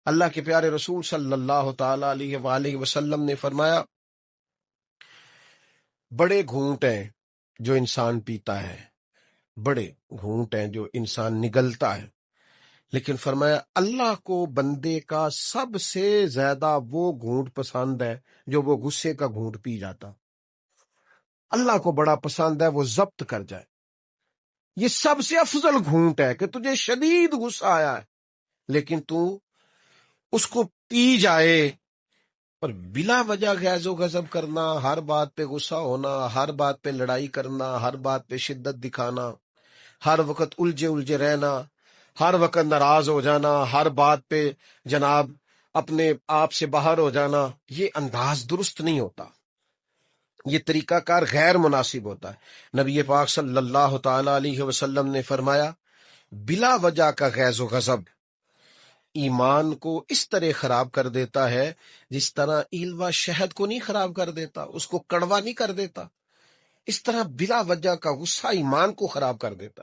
اللہ کے پیارے رسول صلی اللہ تعالی علیہ وآلہ وسلم نے فرمایا بڑے گھونٹ ہیں جو انسان پیتا ہے، بڑے گھونٹ ہیں جو انسان نگلتا ہے، لیکن فرمایا اللہ کو بندے کا سب سے زیادہ وہ گھونٹ پسند ہے جو وہ غصے کا گھونٹ پی جاتا۔ اللہ کو بڑا پسند ہے وہ ضبط کر جائے۔ یہ سب سے افضل گھونٹ ہے کہ تجھے شدید غصہ آیا ہے لیکن تو اس کو پی جائے، اور بلا وجہ غیظ و غضب کرنا، ہر بات پہ غصہ ہونا، ہر بات پہ لڑائی کرنا، ہر بات پہ شدت دکھانا، ہر وقت الجھے رہنا، ہر وقت ناراض ہو جانا، ہر بات پہ جناب اپنے آپ سے باہر ہو جانا، یہ انداز درست نہیں ہوتا، یہ طریقہ کار غیر مناسب ہوتا ہے۔ نبی پاک صلی اللہ تعالی علیہ وسلم نے فرمایا بلا وجہ کا غیظ و غضب ایمان کو اس طرح خراب کر دیتا ہے جس طرح ایلوا شہد کو نہیں خراب کر دیتا، اس کو کڑوا نہیں کر دیتا، اس طرح بلا وجہ کا غصہ ایمان کو خراب کر دیتا ہے۔